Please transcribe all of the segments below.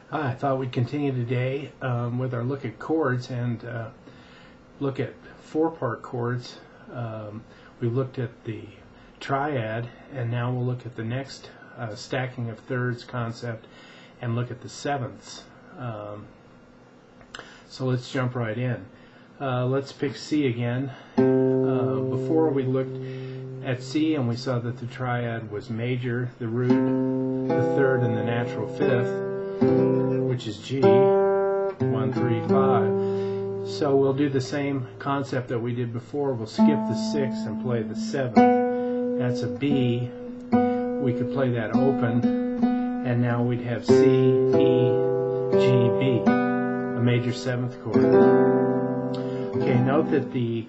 Hi, I thought we'd continue today with our look at chords and look at four-part chords. We looked at the triad, and now we'll look at the next stacking of thirds concept and look at the sevenths. So let's jump right in. Let's pick C again. Before we looked at C and we saw that the triad was major, the root, the third, and the natural fifth, which is G, 1, 3, 5. So we'll do the same concept that we did before. We'll skip the sixth and play the seventh. That's a B. We could play that open, and now we'd have C, E, G, B, a major seventh chord. Okay, note that the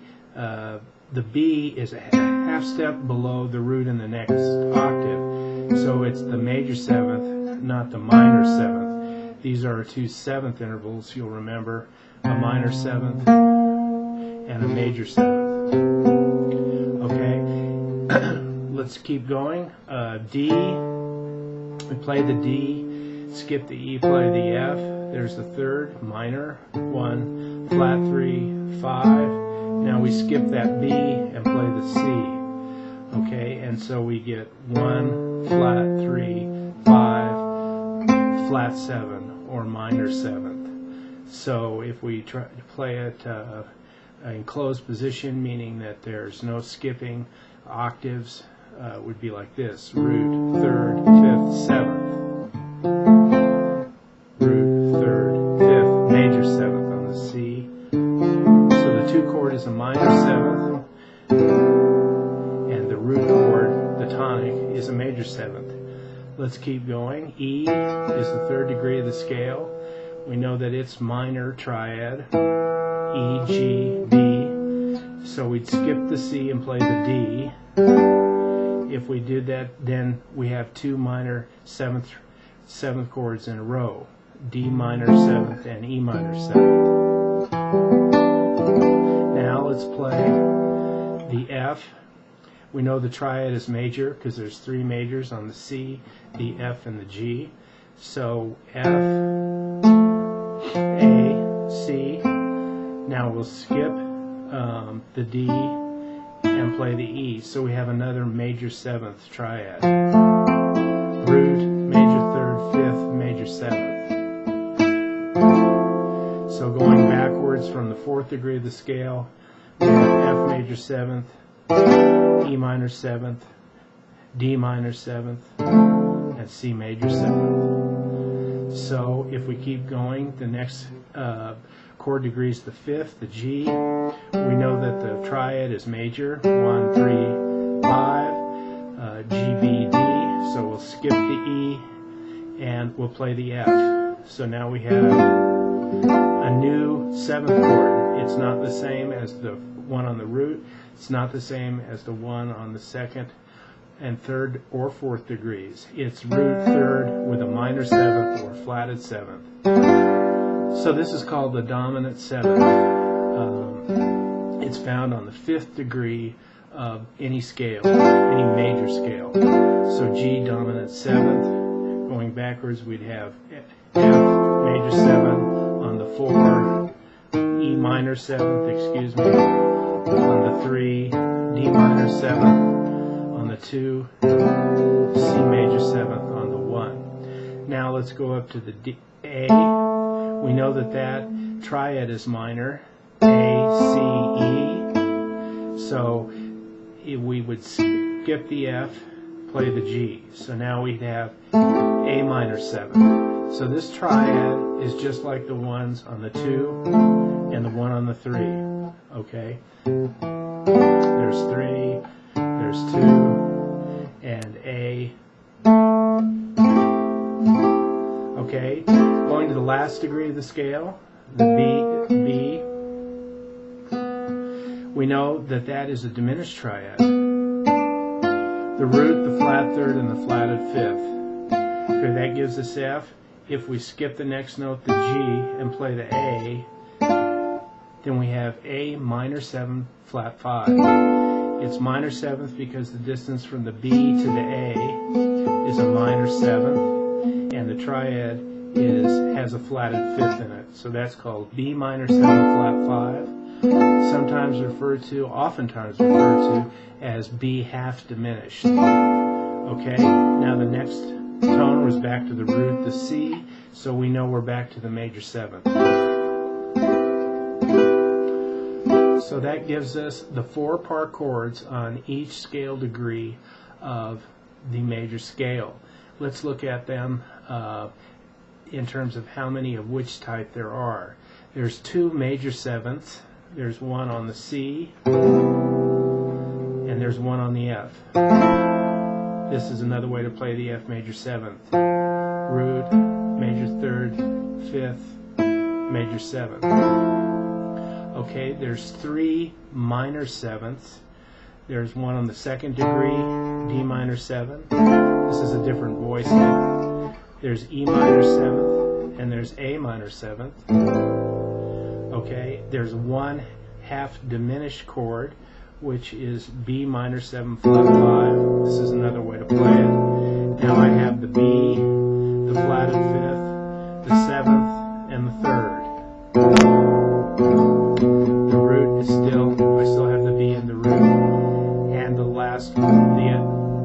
B is a half step below the root in the next octave, so it's the major seventh, not the minor seventh. These are our two seventh intervals, you'll remember, a minor seventh and a major seventh. Okay, let's keep going. D, we play the D, skip the E, play the F. There's the third, minor, 1, flat 3, 5. Now we skip that B and play the C. Okay, and so we get 1, flat 3, 5, flat 7, or minor seventh. So if we try to play it in closed position, meaning that there's no skipping octaves, would be like this: root, third, fifth, seventh. Root, third, fifth, major seventh on the C. So the two chord is a minor seventh, and the root chord, the tonic, is a major seventh. Let's keep going. E is the third degree of the scale. We know that it's minor triad. E, G, B. So we'd skip the C and play the D. If we did that, then we have two minor seventh chords in a row. D minor seventh and E minor seventh. Now let's play the F. We know the triad is major because there's three majors on the C, the F, and the G. So F, A, C. Now we'll skip the D and play the E. So we have another major seventh triad. Root, major third, fifth, major seventh. So going backwards from the fourth degree of the scale, we have F major seventh, E minor seventh, D minor seventh, and C major seventh. So if we keep going, the next chord degree is the fifth, the G. We know that the triad is major, 1, 3, 5, G, B, D. So we'll skip the E and we'll play the F. So now we have a new seventh chord. It's not the same as the one on the root. It's not the same as the one on the second and third or fourth degrees. It's root third with a minor seventh or flatted seventh. So this is called the dominant seventh. It's found on the fifth degree of any scale, any major scale. So G dominant seventh. Going backwards, we'd have F major seventh on the 4, E minor seventh, excuse me, on the 3, D minor seventh on the 2, C major seventh on the 1. Now let's go up to the D, A. We know that that triad is minor, A, C, E. So we would skip the F, play the G. So now we'd have A minor seventh. So this triad is just like the ones on the 2 and the one on the 3. Okay? There's 3, there's 2, and A. Okay? Going to the last degree of the scale, the B. We know that that is a diminished triad. The root, the flat third, and the flatted fifth. Okay, that gives us F. If we skip the next note, the G, and play the A, then we have A minor 7, flat 5. It's minor 7th because the distance from the B to the A is a minor 7th, and the triad has a flatted fifth in it. So that's called B minor 7 flat 5. Oftentimes referred to as B half diminished. Okay, now the next tone was back to the root, the C, so we know we're back to the major 7th. So that gives us the 4 part chords on each scale degree of the major scale. Let's look at them in terms of how many of which type there are. There's 2 major 7ths. There's one on the C, and there's one on the F. This is another way to play the F major 7th. Root, major 3rd, 5th, major 7th. Okay, there's 3 minor 7ths. There's one on the 2nd degree, D minor 7. This is a different voicing. There's E minor 7th, and there's A minor 7th. Okay, there's 1 half diminished chord, which is B minor 7 flat 5. This is another way to play it. Now I have the B, the flatted 5th, the 7th, and the 3rd. The root is I still have the B in the root. And the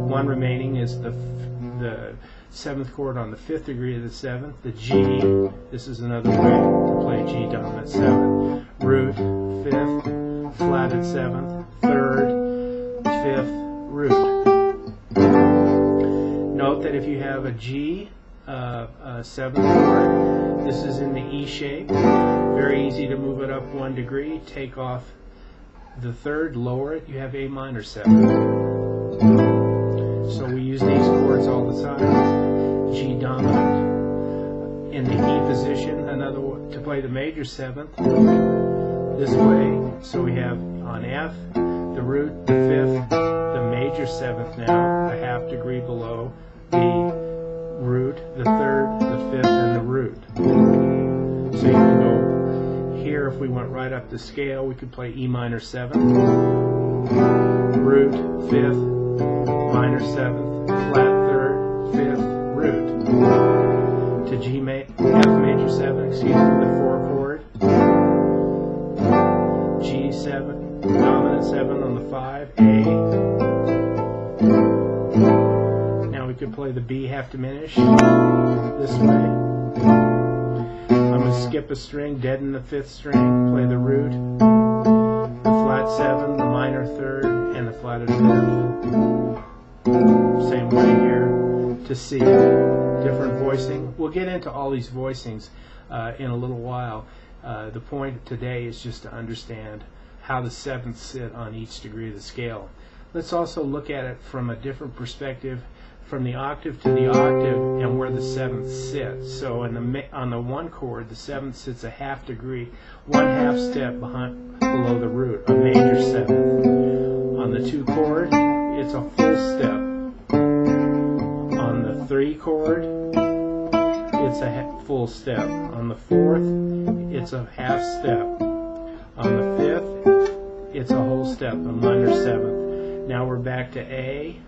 one remaining is the 7th chord on the 5th degree of the 7th, the G. This is another way to play G dominant 7. Root, 5th, flatted 7th, 3rd, 5th, root. Note that if you have a G, 7th chord, this is in the E shape. Very easy to move it up 1 degree, take off the 3rd, lower it, you have A minor 7. So we use these chords all the time. G dominant. In the E position, another way to play the major 7th. This way, so we have on F, the root, the 5th, the major 7th now, a half degree below the root, the 3rd, the 5th, and the root. So you can go here, if we went right up the scale, we could play E minor 7th, root, 5th, minor 7th, flat 3rd, 5th, root. To F major 7, excuse me, the 4 chord. G7, dominant 7 on the 5, A. Now we could play the B half diminished this way. I'm going to skip a string, deaden the 5th string, play the root, the flat 7, the minor 3rd, and the flatted 5th. Same way here to C. Different voicing. We'll get into all these voicings in a little while. The point today is just to understand how the 7ths sit on each degree of the scale. Let's also look at it from a different perspective, from the octave to the octave and where the 7th sits. So on the 1 chord, the 7th sits a half degree, 1/2 step below the root, a major 7th. On the 2 chord, it's a full step. On the 3 chord, it's a full step. On the 4th, it's a half step. On the 5th, it's a whole step, a minor 7th. Now we're back to A.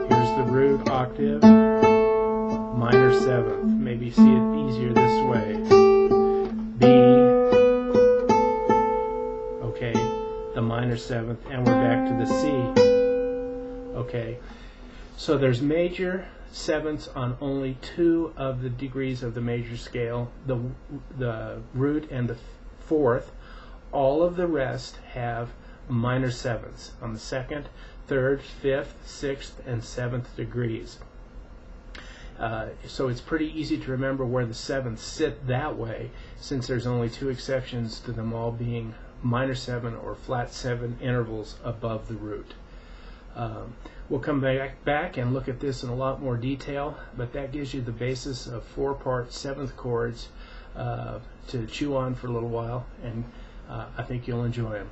Here's the root octave, minor 7th. Maybe see it easier this way. B. Okay, the minor 7th, and we're back to the C. Okay, so there's major 7ths on only 2 of the degrees of the major scale, the root and the 4th. All of the rest have minor 7ths on the 2nd, 3rd, 5th, 6th, and 7th degrees. So it's pretty easy to remember where the 7ths sit that way, since there's only 2 exceptions to them all being minor 7 or flat 7 intervals above the root. We'll come back and look at this in a lot more detail, but that gives you the basis of 4-part 7th chords to chew on for a little while, and I think you'll enjoy them.